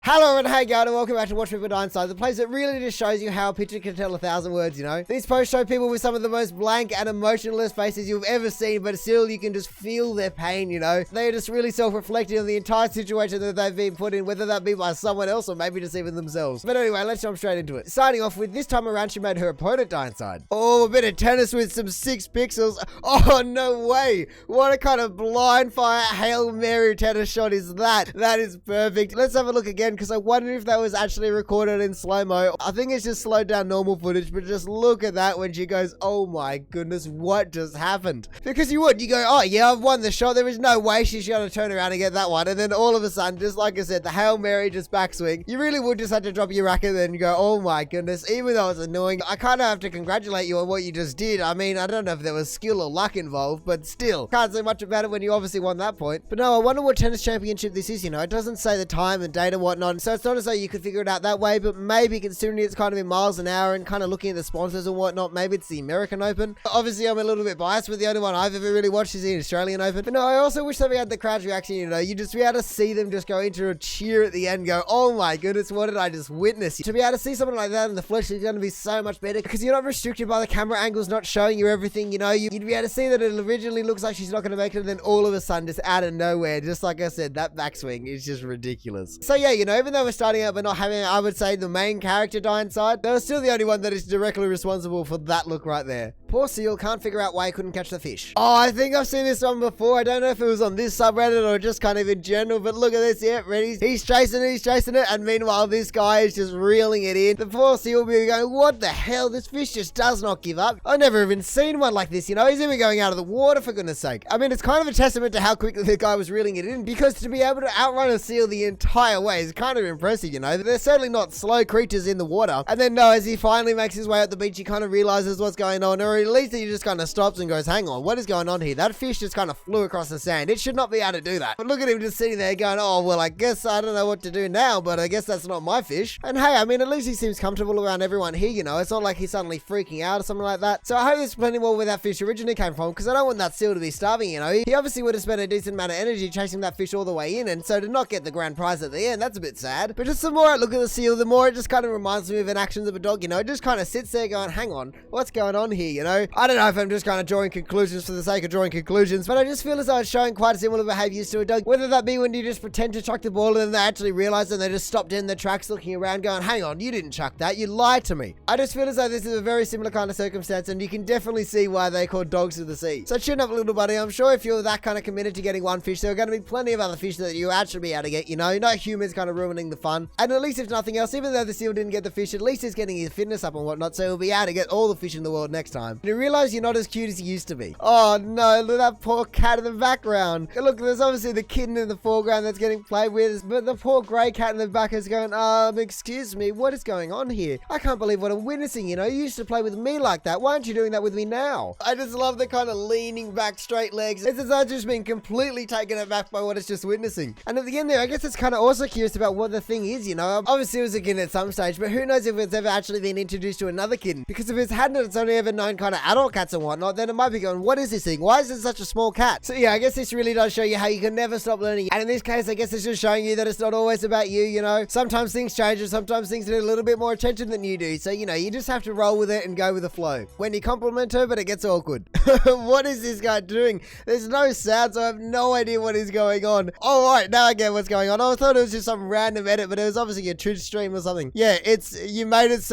Hello and hey guys, and welcome back to Watchpeopledieinside, the place that really just shows you how a picture can tell 1,000 words, you know? These posts show people with some of the most blank and emotionless faces you've ever seen, but still you can just feel their pain, you know? They are just really self-reflecting on the entire situation that they've been put in, whether that be by someone else or maybe just even themselves. But anyway, let's jump straight into it. Starting off with, this time around she made her opponent die inside. Oh, a bit of tennis with some 6 pixels. Oh, no way. What a kind of blind fire Hail Mary tennis shot is that? That is perfect. Let's have a look again, because I wonder if that was actually recorded in slow-mo. I think it's just slowed down normal footage, but just look at that when she goes, oh my goodness, what just happened? Because you go, oh yeah, I've won the shot. There is no way she's going to turn around and get that one. And then all of a sudden, just like I said, the Hail Mary just backswing. You really would just have to drop your racket then and go, oh my goodness, even though it's annoying, I kind of have to congratulate you on what you just did. I mean, I don't know if there was skill or luck involved, but still, can't say much about it when you obviously won that point. But no, I wonder what tennis championship this is, you know? It doesn't say the time and date and whatnot, so it's not as though you could figure it out that way, but maybe considering it's kind of in miles an hour and kind of looking at the sponsors and whatnot, maybe it's the American Open. Obviously, I'm a little bit biased, but the only one I've ever really watched is the Australian Open. But no, I also wish that we had the crowd's reaction, you know? You just be able to see them just go into a cheer at the end, go, oh my goodness, what did I just witness? To be able to see something like that in the flesh is going to be so much better because you're not restricted by the camera angles not showing you everything, you know? You'd be able to see that it originally looks like she's not going to make it, and then all of a sudden, just out of nowhere, just like I said, that backswing is just ridiculous. So yeah, you know, even though we're starting out but not having, I would say, the main character die inside, they were still the only one that is directly responsible for that look right there. Poor seal can't figure out why he couldn't catch the fish. Oh, I think I've seen this one before. I don't know if it was on this subreddit or just kind of in general, but look at this. Yeah, ready? He's chasing it, and meanwhile, this guy is just reeling it in. The poor seal will be going, what the hell? This fish just does not give up. I've never even seen one like this, you know? He's even going out of the water, for goodness sake. I mean, it's kind of a testament to how quickly the guy was reeling it in, because to be able to outrun a seal the entire way is kind of impressive, you know? They're certainly not slow creatures in the water. And then, no, as he finally makes his way up the beach, he kind of realizes what's going on, or at least he just kind of stops and goes, hang on, what is going on here? That fish just kind of flew across the sand. It should not be able to do that. But look at him just sitting there going, oh, well, I guess I don't know what to do now, but I guess that's not my fish. And hey, I mean, at least he seems comfortable around everyone here, you know? It's not like he's suddenly freaking out or something like that. So I hope there's plenty more where that fish originally came from, because I don't want that seal to be starving, you know? He obviously would have spent a decent amount of energy chasing that fish all the way in, and so to not get the grand prize at the end, that's a bit sad. But just the more I look at the seal, the more it just kind of reminds me of an actions of a dog, you know? It just kind of sits there going, hang on, what's going on here, you know? I don't know if I'm just kind of drawing conclusions for the sake of drawing conclusions, but I just feel as though it's showing quite similar behaviors to a dog, whether that be when you just pretend to chuck the ball and then they actually realize and they just stopped in the tracks looking around going, hang on, you didn't chuck that, you lied to me. I just feel as though this is a very similar kind of circumstance, and you can definitely see why they call dogs of the sea. So chin up, little buddy. I'm sure if you're that kind of committed to getting one fish, there are going to be plenty of other fish that you actually be able to get, you know? No humans kind of ruining the fun. And at least if nothing else, even though the seal didn't get the fish, at least he's getting his fitness up and whatnot, so he'll be able to get all the fish in the world next time. And you realize you're not as cute as you used to be. Oh no, look at that poor cat in the background. Look, there's obviously the kitten in the foreground that's getting played with, but the poor grey cat in the back is going, excuse me, what is going on here? I can't believe what I'm witnessing, you know? You used to play with me like that. Why aren't you doing that with me now? I just love the kind of leaning back straight legs. It's as though I've just been completely taken aback by what it's just witnessing. And at the end there, I guess it's kind of also curious about what the thing is, you know? Obviously it was a kitten at some stage, but who knows if it's ever actually been introduced to another kitten? Because if it's hadn't, it's only ever known kind of adult cats and whatnot, then it might be going, what is this thing? Why is it such a small cat? So yeah, I guess this really does show you how you can never stop learning. And in this case, I guess it's just showing you that it's not always about you, you know? Sometimes things change and sometimes things need a little bit more attention than you do. So, you know, you just have to roll with it and go with the flow. When you compliment her, but it gets awkward. What is this guy doing? There's no sound, so I have no idea what is going on. Oh, right, now I get what's going on. I thought it was just some random edit, but it was obviously a Twitch stream or something. Yeah, it's, you made it,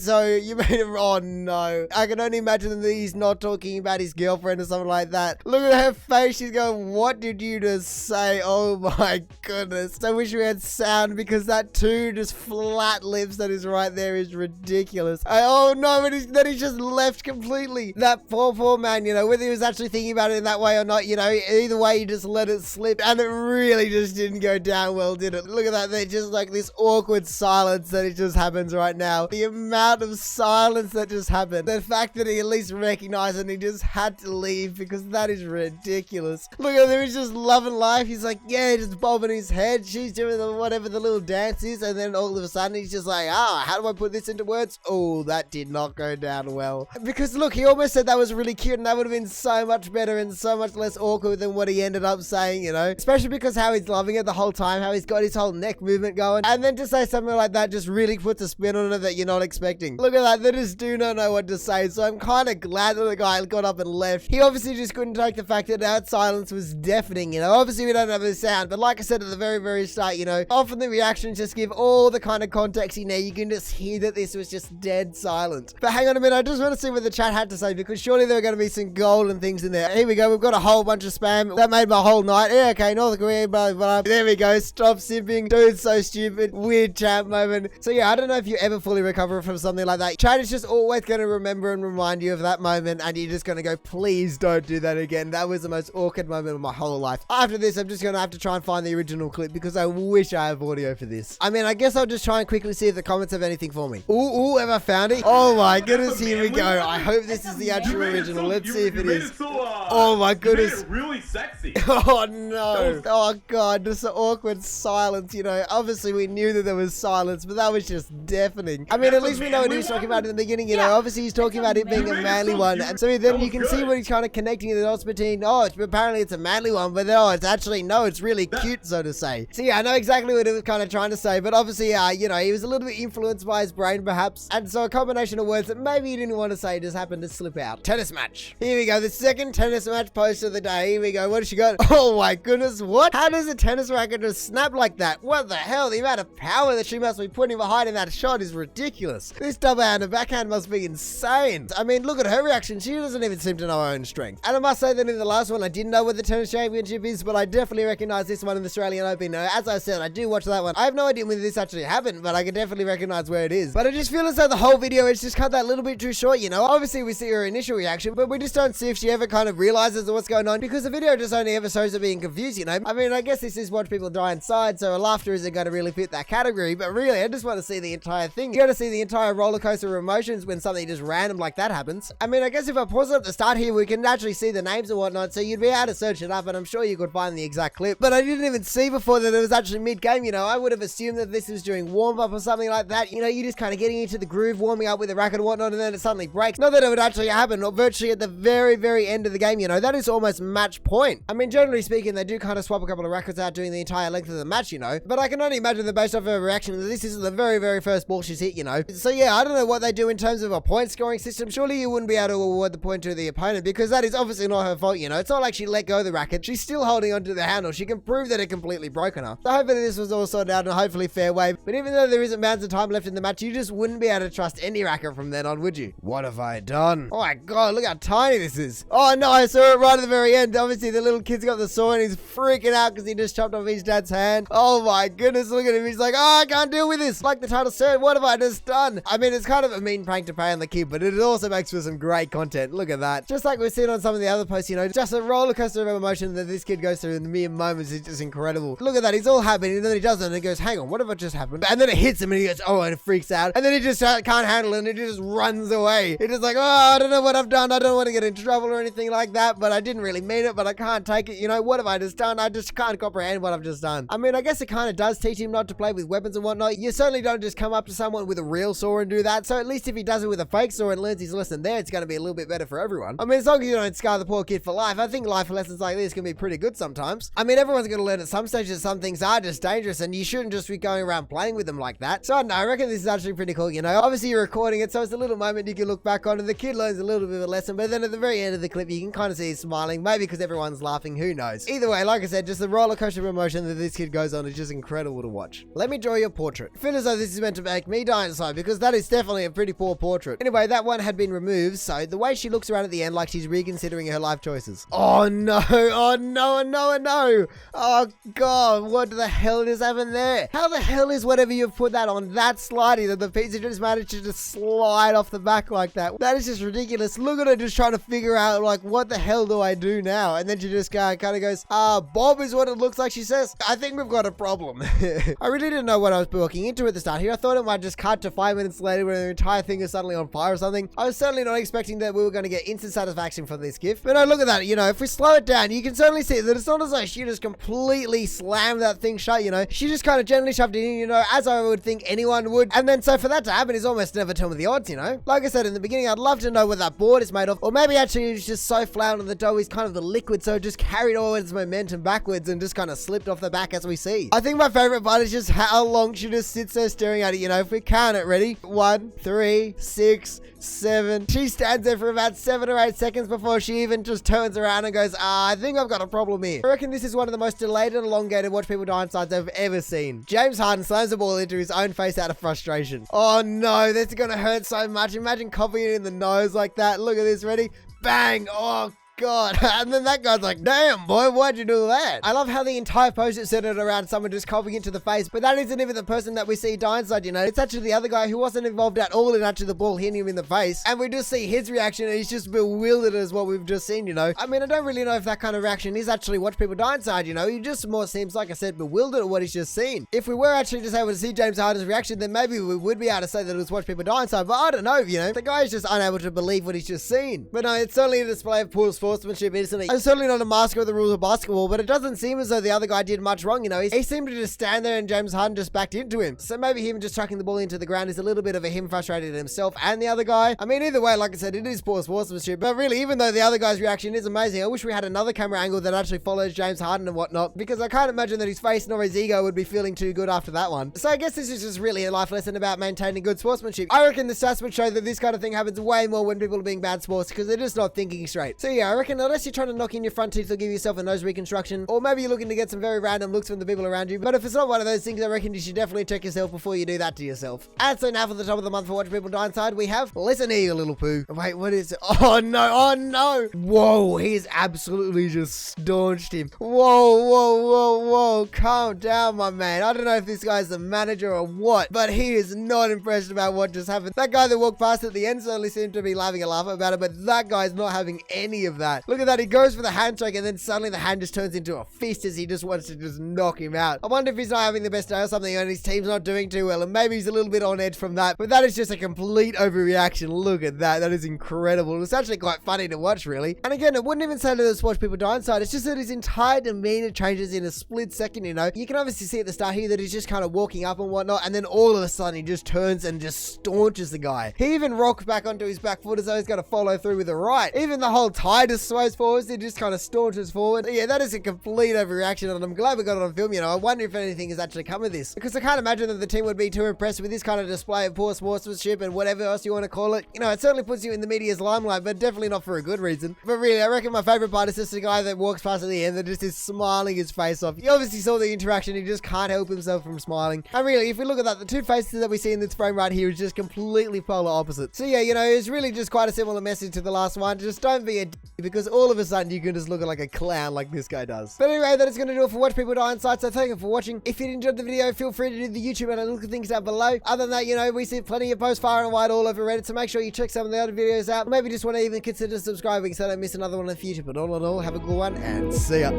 oh no. I can only imagine that he's not talking about his girlfriend or something like that. Look at her face, she's going, what did you just say? Oh my goodness. I wish we had sound, because that two just flat lips that is right there is ridiculous. Oh no, but then he's just left completely. That poor man, you know, whether he was actually thinking about it in that way or not, you know, either way, he just let it slip, and it really just didn't go down well, did it? Look at that, there's just like this awkward silence that it just happens right now. The amount of silence that just happened. The fact that he he at least recognized it and he just had to leave because that is ridiculous. Look at him, he's just loving life. He's like, yeah, just bobbing his head. She's doing whatever the little dance is, and then all of a sudden he's just like, how do I put this into words? Oh, that did not go down well. Because look, he almost said that was really cute and that would have been so much better and so much less awkward than what he ended up saying, you know? Especially because how he's loving it the whole time, how he's got his whole neck movement going, and then to say something like that just really puts a spin on it that you're not expecting. Look at that, they just do not know what to say, so I'm kind of glad that the guy got up and left. He obviously just couldn't take the fact that that silence was deafening, you know? Obviously we don't have the sound, but like I said at the very start, you know, often the reactions just give all the kind of context you need. You can just hear that this was just dead silent. But hang on a minute, I just want to see what the chat had to say, because surely there are going to be some golden things in there. Here we go, we've got a whole bunch of spam. That made my whole night. Yeah, okay, North Korea, blah, blah. There we go, stop simping. Dude's so stupid. Weird chat moment. So yeah, I don't know if you ever fully recover from something like that. Chat is just always going to remember and remind you of that moment, and you're just going to go, please don't do that again. That was the most awkward moment of my whole life. After this, I'm just going to have to try and find the original clip because I wish I have audio for this. I mean, I guess I'll just try and quickly see if the comments have anything for me. Ooh, have I found it? Oh my goodness, here we go. I hope this is the actual original. Let's see if it is. Oh my goodness. Really sexy. Oh no. Oh god, just an awkward silence, you know. Obviously we knew that there was silence, but that was just deafening. I mean, at least we know what he was talking about in the beginning, you know. Obviously he's talking about it being a manly one, and so then you can see what he's kind of connecting the dots between, apparently it's a manly one, but it's actually, no, it's really cute, so to say. So yeah, I know exactly what he was kind of trying to say, but obviously, you know, he was a little bit influenced by his brain perhaps, and so a combination of words that maybe he didn't want to say just happened to slip out. Tennis match. Here we go, the second tennis match post of the day. Here we go, what has she got? Oh my goodness, what? How does a tennis racket just snap like that? What the hell? The amount of power that she must be putting behind in that shot is ridiculous. This double-handed backhand must be insane. I mean, look at her reaction. She doesn't even seem to know her own strength. And I must say that in the last one, I didn't know what the tennis championship is, but I definitely recognize this one in the Australian Open. Now, as I said, I do watch that one. I have no idea when this actually happened, but I can definitely recognize where it is. But I just feel as though the whole video is just cut that little bit too short, you know? Obviously, we see her initial reaction, but we just don't see if she ever kind of realizes what's going on, because the video just only ever shows her being confused, you know? I mean, I guess this is Watch People Die Inside, so laughter isn't going to really fit that category, but really, I just want to see the entire thing. You got to see the entire roller coaster of emotions when something just random like that happens. I mean, I guess if I pause it at the start here, we can actually see the names and whatnot, so you'd be able to search it up, and I'm sure you could find the exact clip. But I didn't even see before that it was actually mid-game, you know? I would have assumed that this was during warm-up or something like that. You know, you're just kind of getting into the groove, warming up with the racket and whatnot, and then it suddenly breaks. Not that it would actually happen, or virtually at the very end of the game, you know? That is almost match point. I mean, generally speaking, they do kind of swap a couple of rackets out during the entire length of the match, you know? But I can only imagine that based off her reaction, that this is the very first ball she's hit, you know? So yeah, I don't know what they do in terms of a point scoring system. Surely you wouldn't be able to award the point to the opponent, because that is obviously not her fault, you know? It's not like she let go of the racket. She's still holding onto the handle. She can prove that it completely broken her. So hopefully this was all sorted out in a hopefully fair way. But even though there isn't bounds of time left in the match, you just wouldn't be able to trust any racket from then on, would you? What have I done? Oh my god, look how tiny this is. Oh no, I saw it right at the very end. Obviously the little kid's got the saw and he's freaking out because he just chopped off his dad's hand. Oh my goodness, look at him. He's like, oh, I can't deal with this. Like the title said, what have I just done? I mean, it's kind of a mean prank to play on the kid, but it also makes for some great content. Look at that. Just like we've seen on some of the other posts, you know, just a roller coaster of emotion that this kid goes through in the mere moments is just incredible. Look at that. He's all happy and then he does it and he goes, hang on, what have just happened? And then it hits him and he goes, oh, and it freaks out. And then he just can't handle it and he just runs away. He's just like, oh, I don't know what I've done. I don't want to get in trouble or anything like that, but I didn't really mean it, but I can't take it. You know, what have I just done? I just can't comprehend what I've just done. I mean, I guess it kind of does teach him not to play with weapons and whatnot. You certainly don't just come up to someone with a real saw and do that. So at least if he does it with a fake saw and learns his lesson there, it's going to be a little bit better for everyone. I mean, as long as you don't scar the poor kid for life, I think life lessons like this can be pretty good sometimes. I mean, everyone's going to learn at some stage that some things are just dangerous and you shouldn't just be going around playing with them like that. So I don't know, I reckon this is actually pretty cool, you know. Obviously you're recording it, so it's a little moment you can look back on and the kid learns a little bit of a lesson, but then at the very end of the clip you can kind of see he's smiling, maybe because everyone's laughing, who knows. Either way, like I said, just the roller coaster of emotion that this kid goes on is just incredible to watch. Let me draw your portrait. I feel as though this is meant to make me die inside, because that is definitely a pretty poor portrait. Anyway, that one had been removed, so the way she looks around at the end like she's reconsidering her life choices. Oh no, oh no, no, no. Oh god, what the hell just happened there? How the hell is whatever you've put that on that slidey that the pizza just managed to just slide off the back like that? That is just ridiculous. Look at her just trying to figure out, like, what the hell do I do now? And then she just kind of goes, Bob is what it looks like, she says. I think we've got a problem. I really didn't know what I was walking into at the start here. I thought it might just cut to 5 minutes later when the entire thing is suddenly on fire or something. I was certainly not expecting that we were going to get instant satisfaction from this gift. But no, look at that. You know, if we slow it down, you can certainly see that it's not as though she just completely slammed that thing shut, you know. She just kind of gently shoved it in, you know, as I would think anyone would. And then so for that to happen is almost never tell me the odds, you know. Like I said in the beginning, I'd love to know what that board is made of. Or maybe actually it's just so flat on the dough is kind of the liquid, so it just carried all its momentum backwards and just kind of slipped off the back as we see. I think my favorite part is just how long she just sits there staring at it, you know. If we count it, ready? 1, 3, 6, 7. She stands there for about 7 or 8 seconds before she even just turns around and goes, I think I've got a problem here. I reckon this is one of the most delayed and elongated Watch People Die Insides I've ever seen. James Harden slams the ball into his own face out of frustration. Oh no, this is gonna hurt so much. Imagine copying it in the nose like that. Look at this, ready? Bang! Oh God. And then that guy's like, damn boy, why'd you do that? I love how the entire post is centered around someone just copying into the face, but that isn't even the person that we see die inside, you know. It's actually the other guy who wasn't involved at all in actually the ball hitting him in the face, and we just see his reaction and he's just bewildered as what we've just seen, you know. I mean, I don't really know if that kind of reaction is actually Watch People Die Inside, you know. He just more seems, like I said, bewildered at what he's just seen. If we were actually just able to see James Harden's reaction, then maybe we would be able to say that it was Watch People Die Inside, but I don't know, you know. The guy is just unable to believe what he's just seen. But no, it's certainly a display of poor sportsmanship, isn't it? I'm certainly not a master of the rules of basketball, but it doesn't seem as though the other guy did much wrong, you know. He seemed to just stand there and James Harden just backed into him. So maybe him just chucking the ball into the ground is a little bit of a him frustrated himself and the other guy. I mean, either way, like I said, it is poor sportsmanship, but really, even though the other guy's reaction is amazing, I wish we had another camera angle that actually follows James Harden and whatnot, because I can't imagine that his face nor his ego would be feeling too good after that one. So I guess this is just really a life lesson about maintaining good sportsmanship. I reckon the stats would show that this kind of thing happens way more when people are being bad sports, because they're just not thinking straight. So yeah, I reckon unless you're trying to knock in your front teeth or give yourself a nose reconstruction, or maybe you're looking to get some very random looks from the people around you, but if it's not one of those things, I reckon you should definitely check yourself before you do that to yourself. And so now for the top of the month for Watch People Die Inside, we have Listen Here, you little poo. Wait, what is it? Oh no, oh no. Whoa, he's absolutely just staunched him. Whoa, calm down, my man. I don't know if this guy's the manager or what, but he is not impressed about what just happened. That guy that walked past at the end certainly seemed to be having a laugh about it, but that guy's not having any of that. Look at that, he goes for the handshake and then suddenly the hand just turns into a fist as he just wants to just knock him out. I wonder if he's not having the best day or something and his team's not doing too well, and maybe he's a little bit on edge from that, but that is just a complete overreaction. Look at that. That is incredible. It's actually quite funny to watch, really. And again, it wouldn't even say that it's Watch People Die Inside. It's just that his entire demeanor changes in a split second, you know. You can obviously see at the start here that he's just kind of walking up and whatnot, and then all of a sudden he just turns and just staunches the guy. He even rocks back onto his back foot as though he's going to follow through with a right. Even the whole tie just sways forwards. He just kind of staunches forward. Yeah, that is a complete overreaction, and I'm glad we got it on film, you know. I wonder if anything has actually come of this, because I can't imagine that the team would be too impressed with this kind of display of poor sportsmanship and whatever else you want to call it. You know, it certainly puts you in the media's limelight, but definitely not for a good reason. But really, I reckon my favorite part is just the guy that walks past at the end that just is smiling his face off. He obviously saw the interaction, he just can't help himself from smiling. And really, if we look at that, the two faces that we see in this frame right here is just completely polar opposite. So yeah, you know, it's really just quite a similar message to the last one. Just don't be a d, because all of a sudden you can just look like a clown like this guy does. But anyway, that is going to do it for Watch People Die Inside, so thank you for watching. If you enjoyed the video, feel free to do the YouTube and look at things down below. Other than that, you know, we see plenty of posts far and wide all over Reddit, so make sure you check some of the other videos out. Maybe just want to even consider subscribing so I don't miss another one in the future. But all in all, have a good one and see ya.